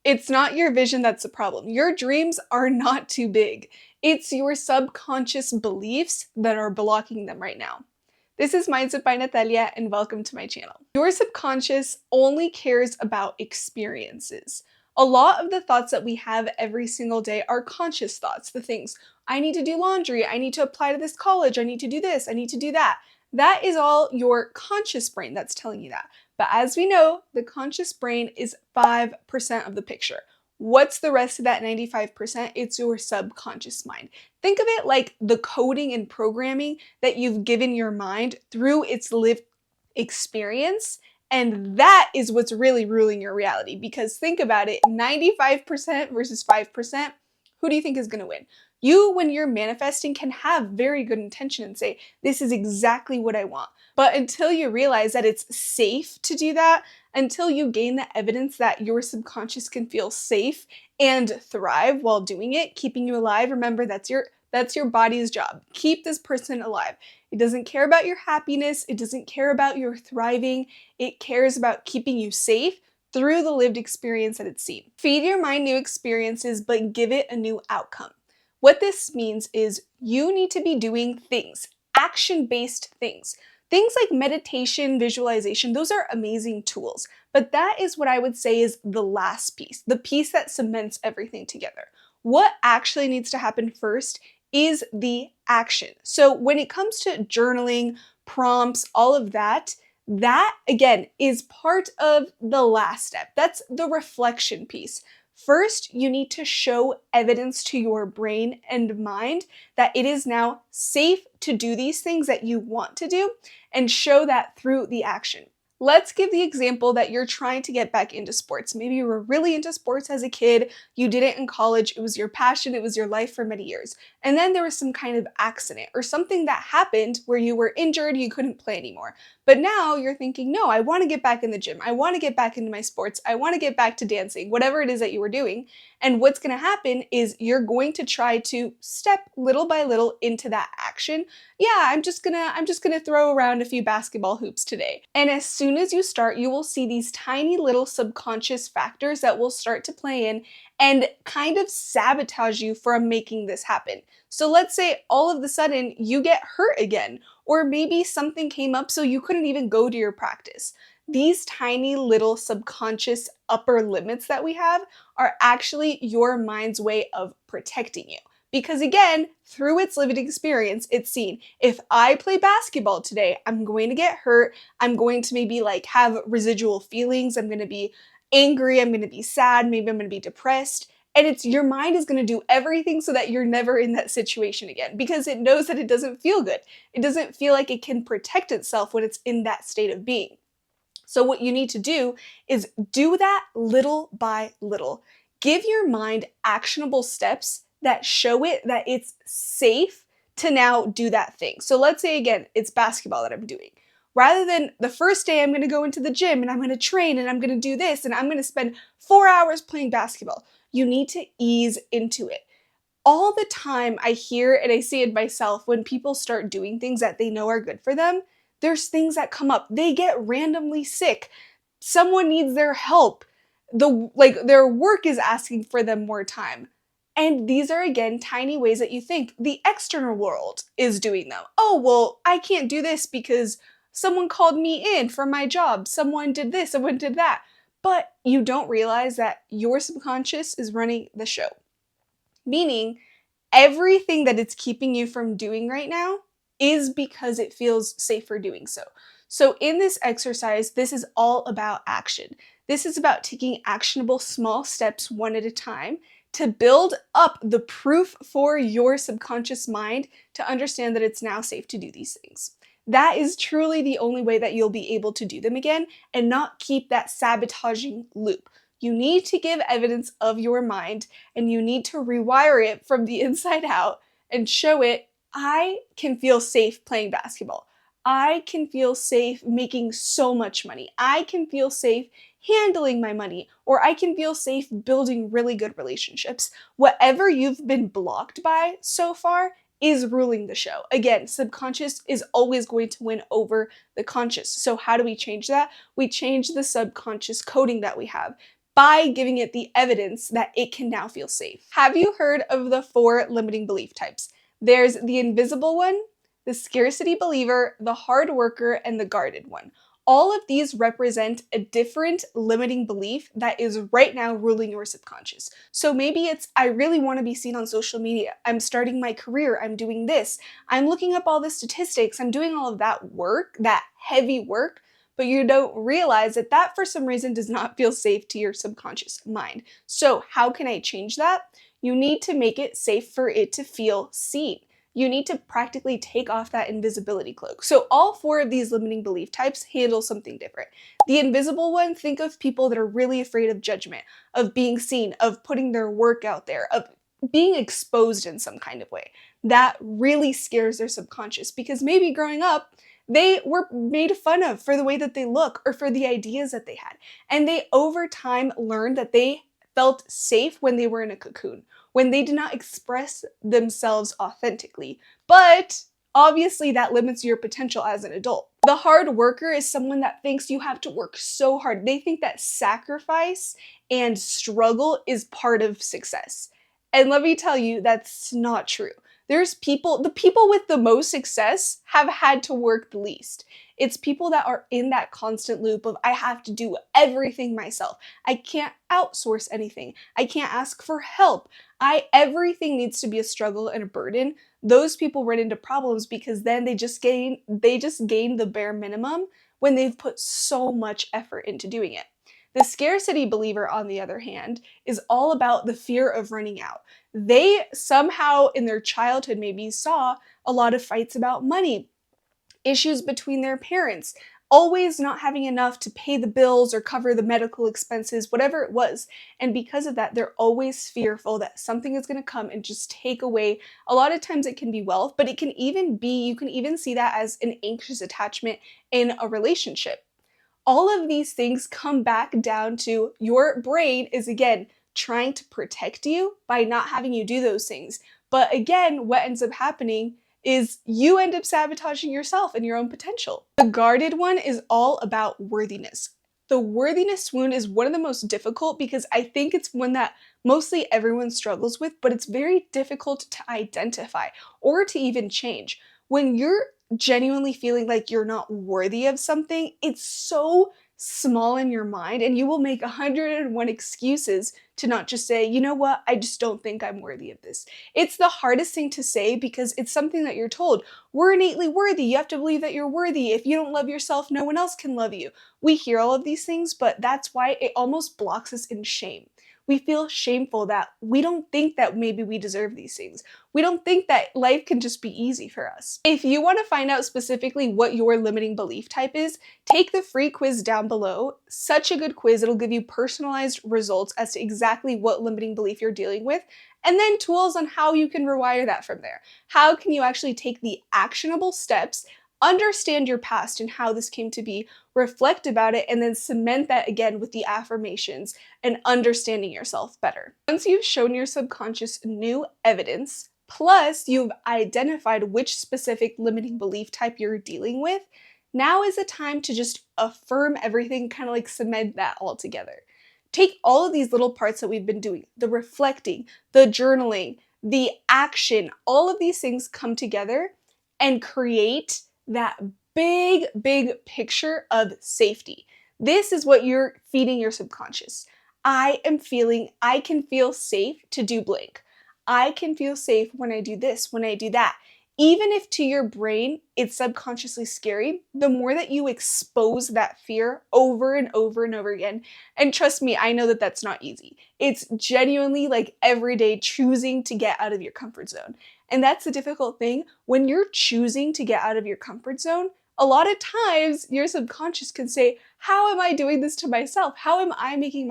It's not your vision that's the problem. Your dreams are not too big. It's your subconscious beliefs that are blocking them right now. This is Mindset by Natalia, and welcome to my channel. Your subconscious only cares about experiences. A lot of the thoughts that we have every single day are conscious thoughts. The things, I need to do laundry, I need to apply to this college, I need to do this, I need to do that. That is all your conscious brain that's telling you that. But as we know, the conscious brain is 5% of the picture. What's the rest of that 95%? It's your subconscious mind. Think of it like the coding and programming that you've given your mind through its lived experience. And that is what's really ruling your reality. Because think about it, 95% versus 5%, who do you think is going to win? You, when you're manifesting, can have very good intention and say, this is exactly what I want. But until you realize that it's safe to do that, until you gain the evidence that your subconscious can feel safe and thrive while doing it, keeping you alive, remember that's your body's job. Keep this person alive. It doesn't care about your happiness. It doesn't care about your thriving. It cares about keeping you safe through the lived experience that it's seen. Feed your mind new experiences, but give it a new outcome. What this means is you need to be doing things, action-based things. Things like meditation, visualization, those are amazing tools. But that is what I would say is the last piece, the piece that cements everything together. What actually needs to happen first is the action. So when it comes to journaling, prompts, all of that, that again is part of the last step. That's the reflection piece. First, you need to show evidence to your brain and mind that it is now safe to do these things that you want to do, and show that through the action. Let's give the example that you're trying to get back into sports. Maybe you were really into sports as a kid, you did it in college, it was your passion, it was your life for many years. And then there was some kind of accident or something that happened where you were injured, you couldn't play anymore. But now you're thinking, no, I want to get back in the gym. I want to get back into my sports. I want to get back to dancing, whatever it is that you were doing. And what's going to happen is you're going to try to step little by little into that action. Yeah, I'm just gonna throw around a few basketball hoops today. And as soon as you start, you will see these tiny little subconscious factors that will start to play in and kind of sabotage you from making this happen. So let's say all of a sudden you get hurt again, or maybe something came up so you couldn't even go to your practice. These tiny little subconscious upper limits that we have are actually your mind's way of protecting you. Because again, through its lived experience, it's seen, if I play basketball today, I'm going to get hurt, I'm going to maybe have residual feelings, I'm going to be angry, I'm going to be sad, maybe I'm going to be depressed. And it's your mind is going to do everything so that you're never in that situation again, because it knows that it doesn't feel good. It doesn't feel like it can protect itself when it's in that state of being. So what you need to do is do that little by little. Give your mind actionable steps that show it that it's safe to now do that thing. So let's say again, it's basketball that I'm doing. Rather than the first day I'm going to go into the gym and I'm going to train and I'm going to do this and I'm going to spend 4 hours playing basketball, you need to ease into it. All the time I hear and I see it myself when people start doing things that they know are good for them, there's things that come up. They get randomly sick. Someone needs their help. Their work is asking for them more time. And these are, again, tiny ways that you think the external world is doing them. Oh, well, I can't do this because someone called me in for my job. Someone did this, someone did that. But you don't realize that your subconscious is running the show. Meaning, everything that it's keeping you from doing right now is because it feels safer doing so. So in this exercise, this is all about action. This is about taking actionable small steps one at a time to build up the proof for your subconscious mind to understand that it's now safe to do these things. That is truly the only way that you'll be able to do them again and not keep that sabotaging loop. You need to give evidence of your mind and you need to rewire it from the inside out and show it, I can feel safe playing basketball. I can feel safe making so much money. I can feel safe handling my money, or I can feel safe building really good relationships. Whatever you've been blocked by so far is ruling the show. Again, subconscious is always going to win over the conscious. So how do we change that? We change the subconscious coding that we have by giving it the evidence that it can now feel safe. Have you heard of the 4 limiting belief types? There's the invisible one, the scarcity believer, the hard worker, and the guarded one. All of these represent a different limiting belief that is right now ruling your subconscious. So maybe it's, I really want to be seen on social media. I'm starting my career. I'm doing this. I'm looking up all the statistics. I'm doing all of that work, that heavy work, but you don't realize that that for some reason does not feel safe to your subconscious mind. So how can I change that? You need to make it safe for it to feel seen. You need to practically take off that invisibility cloak. So all 4 of these limiting belief types handle something different. The invisible one, think of people that are really afraid of judgment, of being seen, of putting their work out there, of being exposed in some kind of way. That really scares their subconscious because maybe growing up, they were made fun of for the way that they look or for the ideas that they had. And they over time learned that they felt safe when they were in a cocoon, when they did not express themselves authentically. But obviously that limits your potential as an adult. The hard worker is someone that thinks you have to work so hard. They think that sacrifice and struggle is part of success. And let me tell you, that's not true. There's people, the people with the most success have had to work the least. It's people that are in that constant loop of, I have to do everything myself. I can't outsource anything. I can't ask for help. Everything needs to be a struggle and a burden. Those people run into problems because then they just gain the bare minimum when they've put so much effort into doing it. The scarcity believer, on the other hand, is all about the fear of running out. They somehow in their childhood maybe saw a lot of fights about money, issues between their parents, always not having enough to pay the bills or cover the medical expenses, whatever it was. And because of that, they're always fearful that something is going to come and just take away. A lot of times it can be wealth, but it can even be, you can even see that as an anxious attachment in a relationship. All of these things come back down to your brain is, again, trying to protect you by not having you do those things. But again, what ends up happening is you end up sabotaging yourself and your own potential. The guarded one is all about worthiness. The worthiness wound is one of the most difficult because I think it's one that mostly everyone struggles with, but it's very difficult to identify or to even change. When you're genuinely feeling like you're not worthy of something, it's so small in your mind and you will make 101 excuses to not just say, you know what, I just don't think I'm worthy of this. It's the hardest thing to say because it's something that you're told. We're innately worthy. You have to believe that you're worthy. If you don't love yourself, no one else can love you. We hear all of these things, but that's why it almost blocks us in shame. We feel shameful that we don't think that maybe we deserve these things. We don't think that life can just be easy for us. If you want to find out specifically what your limiting belief type is, take the free quiz down below. Such a good quiz. It'll give you personalized results as to exactly what limiting belief you're dealing with, and then tools on how you can rewire that from there. How can you actually take the actionable steps, understand your past and how this came to be, reflect about it, and then cement that again with the affirmations and understanding yourself better. Once you've shown your subconscious new evidence, plus you've identified which specific limiting belief type you're dealing with, now is the time to just affirm everything, kind of like cement that all together. Take all of these little parts that we've been doing, the reflecting, the journaling, the action, all of these things come together and create that big picture of safety. This is what you're feeding your subconscious. I can feel safe to do blank. I can feel safe when I do this, when I do that. Even if to your brain it's subconsciously scary, the more that you expose that fear over and over and over again, and trust me, I know that that's not easy. It's genuinely like every day choosing to get out of your comfort zone. And that's the difficult thing. When you're choosing to get out of your comfort zone, a lot of times your subconscious can say, how am I doing this to myself? How am I making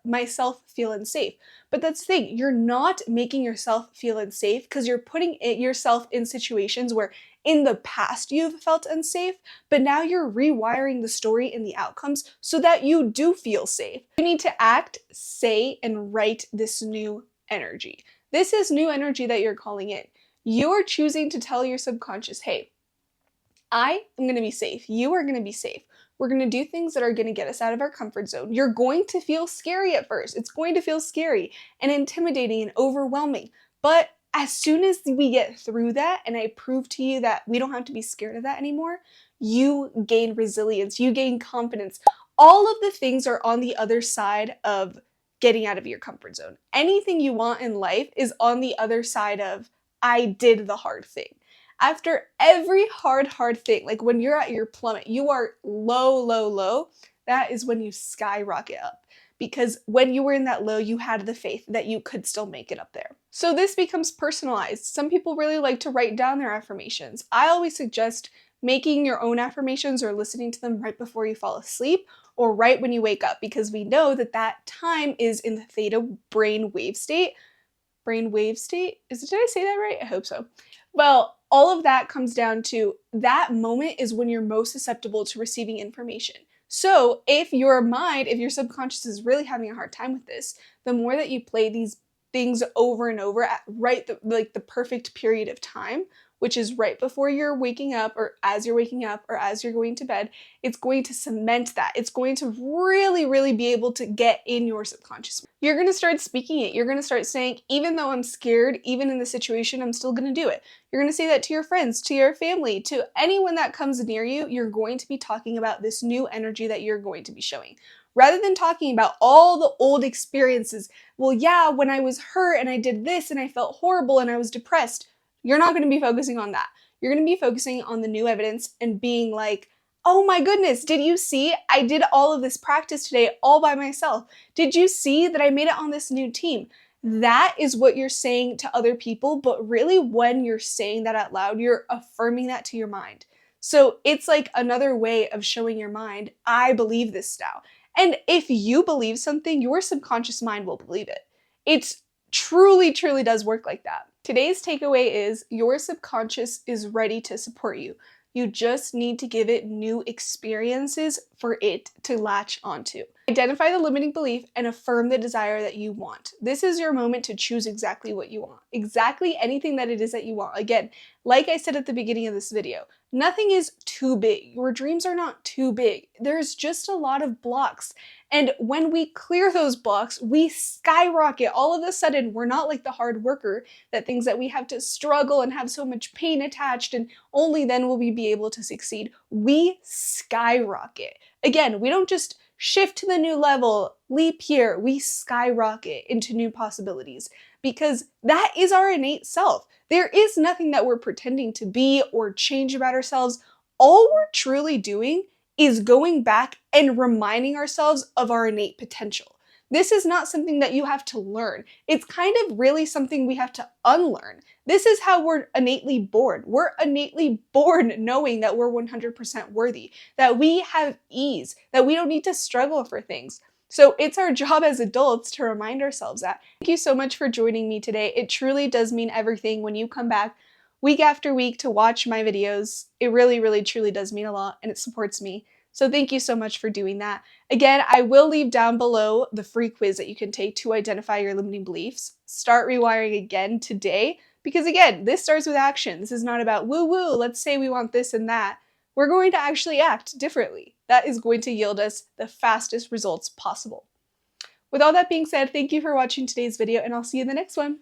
myself feel unsafe? But that's the thing, you're not making yourself feel unsafe because you're putting yourself in situations where in the past you've felt unsafe, but now you're rewiring the story and the outcomes so that you do feel safe. You need to act, say, and write this new energy. This is new energy that you're calling in. You're choosing to tell your subconscious, hey, I am going to be safe. You are going to be safe. We're going to do things that are going to get us out of our comfort zone. You're going to feel scary at first. It's going to feel scary and intimidating and overwhelming. But as soon as we get through that, and I prove to you that we don't have to be scared of that anymore, you gain resilience, you gain confidence. All of the things are on the other side of getting out of your comfort zone. Anything you want in life is on the other side of, I did the hard thing. After every hard thing, like when you're at your plummet, you are low, that is when you skyrocket up. Because when you were in that low, you had the faith that you could still make it up there. So this becomes personalized. Some people really like to write down their affirmations. I always suggest making your own affirmations or listening to them right before you fall asleep or right when you wake up, because we know that that time is in the theta brain wave state. Brain wave state? Did I say that right? I hope so. Well, all of that comes down to that moment is when you're most susceptible to receiving information. So if your mind, if your subconscious is really having a hard time with this, the more that you play these things over and over at the perfect period of time, which is right before you're waking up or as you're waking up or as you're going to bed, it's going to cement that. It's going to really be able to get in your subconscious. You're going to start speaking it. You're going to start saying, even though I'm scared, even in the situation, I'm still going to do it. You're going to say that to your friends, to your family, to anyone that comes near you. You're going to be talking about this new energy that you're going to be showing. Rather than talking about all the old experiences, well, yeah, when I was hurt and I did this and I felt horrible and I was depressed, you're not going to be focusing on that. You're going to be focusing on the new evidence and being like, oh my goodness, did you see? I did all of this practice today all by myself. Did you see that I made it on this new team? That is what you're saying to other people, but really when you're saying that out loud, you're affirming that to your mind. So it's like another way of showing your mind, I believe this now. And if you believe something, your subconscious mind will believe it. It's truly does work like that. Today's takeaway is your subconscious is ready to support you. You just need to give it new experiences for it to latch onto. Identify the limiting belief and affirm the desire that you want. This is your moment to choose exactly what you want. Exactly anything that it is that you want. Again, like I said at the beginning of this video, nothing is too big. Your dreams are not too big. There's just a lot of blocks. And when we clear those blocks, we skyrocket. All of a sudden, we're not like the hard worker that thinks that we have to struggle and have so much pain attached and only then will we be able to succeed. We skyrocket. Again, we don't just shift to the new level, leap here, we skyrocket into new possibilities because that is our innate self. There is nothing that we're pretending to be or change about ourselves. All we're truly doing is going back and reminding ourselves of our innate potential. This is not something that you have to learn. It's kind of really something we have to unlearn. This is how we're innately born. We're innately born knowing that we're 100% worthy, that we have ease, that we don't need to struggle for things. So it's our job as adults to remind ourselves that. Thank you so much for joining me today. It truly does mean everything when you come back week after week to watch my videos. It really truly does mean a lot and it supports me. So thank you so much for doing that. Again, I will leave down below the free quiz that you can take to identify your limiting beliefs. Start rewiring again today, because again, this starts with action. This is not about woo-woo, let's say we want this and that. We're going to actually act differently. That is going to yield us the fastest results possible. With all that being said, thank you for watching today's video, and I'll see you in the next one.